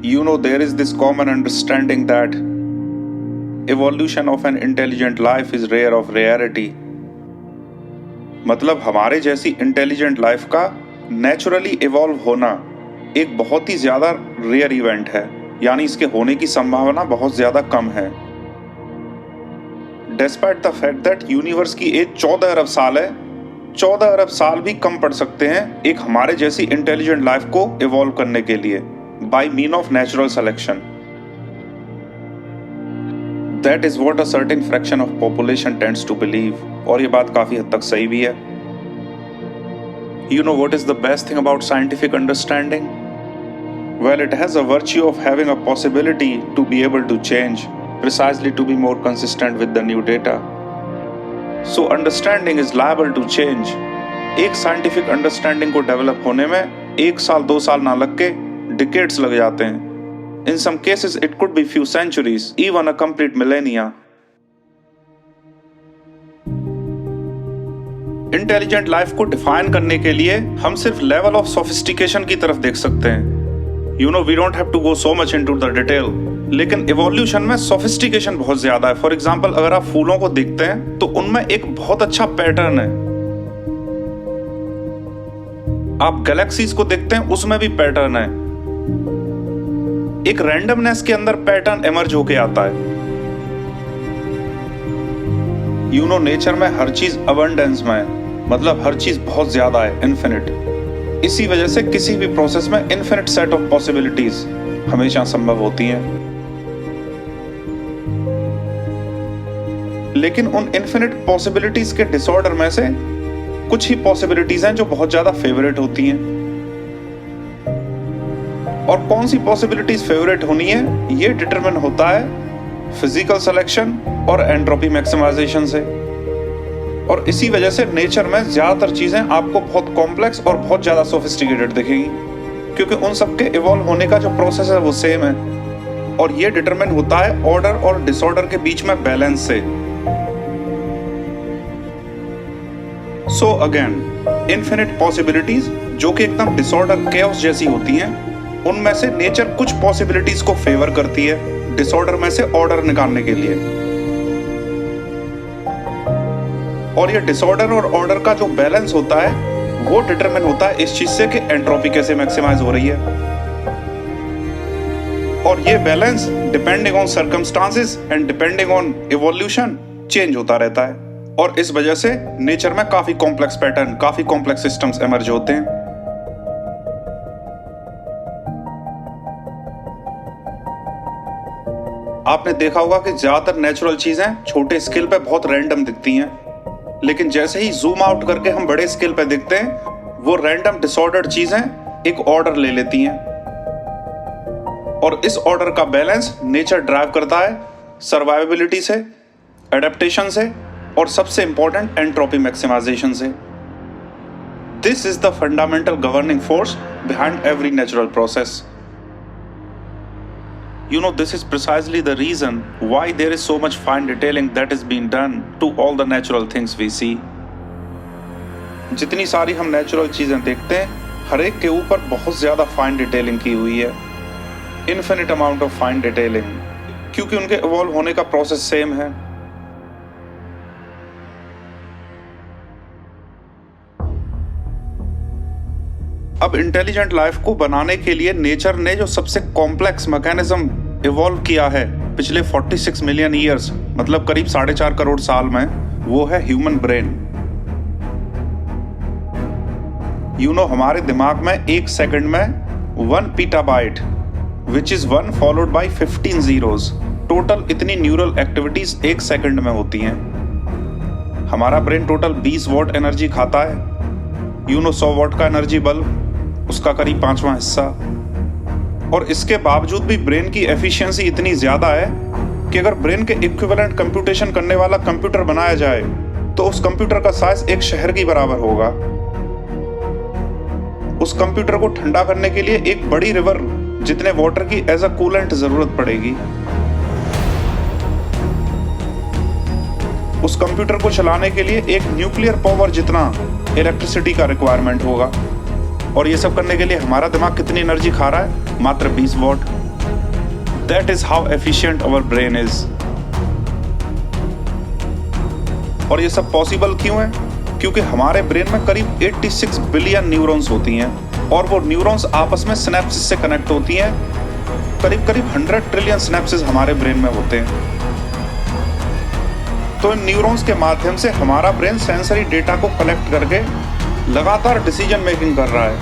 There is this common understanding that evolution of an intelligent life is rare of rarity. मतलब हमारे जैसी intelligent life का naturally evolve होना एक बहुत ही ज्यादा रेयर इवेंट है, यानी इसके होने की संभावना बहुत ज्यादा कम है। Despite the fact that universe की एज 14 अरब साल है, 14 अरब साल भी कम पड़ सकते हैं एक हमारे जैसी इंटेलिजेंट लाइफ को इवॉल्व करने के लिए by mean of natural selection. That is what a certain fraction of population tends to believe, और ये बात काफी हद तक सही भी है। You know what is the best thing about scientific understanding? Well, it has a virtue of having a possibility to be able to change, precisely to be more consistent with the new data. So understanding is liable to change. एक scientific understanding को develop होने में 1 साल 2 साल ना लग के decades लग जाते हैं। In some cases it could be few centuries, even a complete millennia. Intelligent life को डिफाइन करने के लिए हम सिर्फ लेवल ऑफ सोफिस्टिकेशन की तरफ देख सकते हैं। We don't have to go so much into the detail, लेकिन इवोल्यूशन में सोफिस्टिकेशन बहुत ज्यादा है। फॉर एग्जांपल, अगर आप फूलों को देखते हैं तो उनमें एक बहुत अच्छा पैटर्न है। आप गैलेक्सीज को देखते हैं, उसमें भी पैटर्न है। एक रैंडमनेस के अंदर पैटर्न इमर्ज होके आता है। नेचर में हर चीज अबंडेंस में है, मतलब हर चीज बहुत ज्यादा है, इन्फिनिट। इसी वजह से किसी भी प्रोसेस में इन्फिनिट सेट ऑफ पॉसिबिलिटीज हमेशा संभव होती हैं। लेकिन उन इन्फिनिट पॉसिबिलिटीज के डिसऑर्डर में से कुछ ही पॉसिबिलिटीज हैं जो बहुत ज्यादा फेवरेट होती हैं। और कौन सी पॉसिबिलिटीज फेवरेट होनी है, ये डिटरमिन होता है फिजिकल सिलेक्शन और एंट्रोपी मैक्सिमाइजेशन से। और इसी वजह से नेचर में ज्यादातर चीजें आपको बहुत कॉम्प्लेक्स और बहुत ज्यादा सोफिस्टिकेटेड दिखेंगी, क्योंकि उन सबके इवॉल्व होने का जो प्रोसेस है वो सेम है। और ये डिटरमिन होता है ऑर्डर और डिसऑर्डर के बीच में बैलेंस से। सो अगेन, इनफिनिट पॉसिबिलिटीज जो कि एकदम डिसऑर्डर केओस जैसी होती हैं, उनमें से नेचर कुछ पॉसिबिलिटीज को फेवर करती है डिसऑर्डर में से ऑर्डर निकालने के लिए। और ये डिसऑर्डर और ऑर्डर का जो बैलेंस होता है वो डिटरमिन होता है इस चीज से कि एंट्रोपी कैसे मैक्सिमाइज हो रही है। और ये balance depending on circumstances and depending on evolution change होता रहता है। और इस वजह से नेचर में काफी कॉम्प्लेक्स पैटर्न, काफी कॉम्प्लेक्स सिस्टम्स इमर्ज होते हैं। आपने देखा होगा कि ज्यादातर नेचुरल चीजें छोटे स्केल पे बहुत रैंडम दिखती हैं, लेकिन जैसे ही जूम आउट करके हम बड़े स्केल पे देखते हैं, वो रैंडम डिसऑर्डर्ड चीजें एक ऑर्डर ले लेती हैं। और इस ऑर्डर का बैलेंस नेचर ड्राइव करता है सर्वाइवेबिलिटी से, एडेप्टेशन से, और सबसे इंपॉर्टेंट एंट्रोपी मैक्सिमाइजेशन से। This is the fundamental governing force behind every natural process. This is precisely the reason why there is so much fine detailing that is being done to all the natural things we see. जितनी सारी हम natural चीजें देखते हैं, हर एक के ऊपर बहुत ज्यादा फाइन डिटेलिंग की हुई है, infinite amount of fine detailing, क्योंकि उनके इवॉल्व होने का प्रोसेस सेम है। अब इंटेलिजेंट लाइफ को बनाने के लिए नेचर ने जो सबसे कॉम्प्लेक्स मैकेनिज्म इवॉल्व किया है पिछले 46 मिलियन ईयर्स, मतलब करीब 4.5 करोड़ साल में, वो है ह्यूमन ब्रेन। हमारे दिमाग में 1 सेकंड में 1 petabyte, which is 1 followed by 15 zeros, total इतनी न्यूरल एक्टिविटीज 1 सेकंड में होती हैं। हमारा ब्रेन टोटल 20 वॉट एनर्जी खाता है। 100 वॉट का एनर्जी बल्ब, उसका करीब 5वां हिस्सा। और इसके बावजूद भी ब्रेन की एफिशिएंसी इतनी ज्यादा है कि अगर ब्रेन के इक्विवेलेंट कंप्यूटेशन करने वाला कंप्यूटर बनाया जाए तो उस कंप्यूटर का साइज एक शहर की बराबर होगा। उस कंप्यूटर को ठंडा करने के लिए एक बड़ी रिवर जितने वाटर की एज अ कूलेंट जरूरत पड़ेगी। उस कंप्यूटर को चलाने के लिए एक न्यूक्लियर पावर जितना इलेक्ट्रिसिटी का रिक्वायरमेंट होगा। और ये सब करने के लिए हमारा दिमाग कितनी एनर्जी खा रहा है? मात्र 20 what. That is how efficient our brain is. और ये सब पॉसिबल क्यों है? क्योंकि हमारे ब्रेन में करीब 86 बिलियन न्यूरॉन्स होती हैं और वो न्यूरॉन्स आपस में सिनेप्सिस से कनेक्ट होती हैं। करीब 100 ट्रिलियन सिनेप्सिस हमारे ब्रेन में होते हैं। तो इन न्यूरॉन्स के माध्यम से हमारा ब्रेन सेंसरी डेटा को कलेक्ट करके लगातार डिसीजन मेकिंग कर रहा है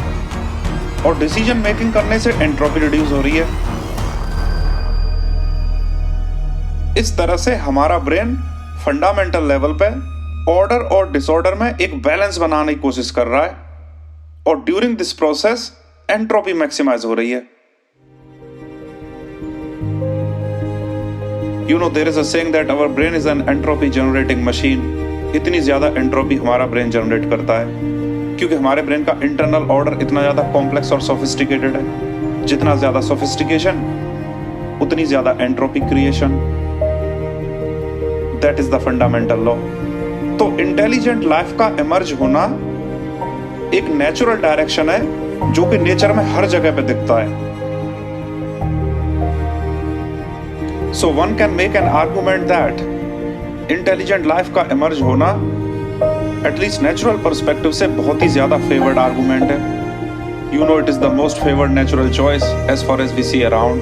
और डिसीजन मेकिंग करने से एंट्रोपी रिड्यूस हो रही है। इस तरह से हमारा ब्रेन फंडामेंटल लेवल पे ऑर्डर और डिसऑर्डर में एक बैलेंस बनाने की कोशिश कर रहा है और during this process entropy maximize हो रही है। You know, there is a saying that our brain is an entropy generating machine. इतनी ज्यादा एंट्रोपी हमारा ब्रेन जनरेट करता है क्योंकि हमारे ब्रेन का इंटरनल ऑर्डर इतना ज्यादा कॉम्प्लेक्स और सोफिस्टिकेटेड है। जितना ज्यादा सोफिस्टिकेशन उतनी ज्यादा entropy creation. That is the fundamental law. तो इंटेलिजेंट लाइफ का इमर्ज होना एक नेचुरल डायरेक्शन है जो कि नेचर में हर जगह पे दिखता है। So one can make an argument that intelligent life का emerge होना at least natural perspective से बहुत ही ज़्यादा favored argument है। You know it is the most favored natural choice as far as we see around।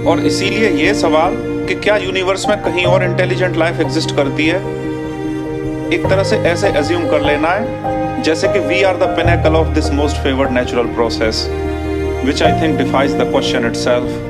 और इसीलिए ये सवाल कि क्या यूनिवर्स में कहीं और इंटेलिजेंट लाइफ एग्जिस्ट करती है, एक तरह से ऐसे एज्यूम कर लेना है जैसे कि we are the pinnacle of this most favored natural process, which I think defies the question itself।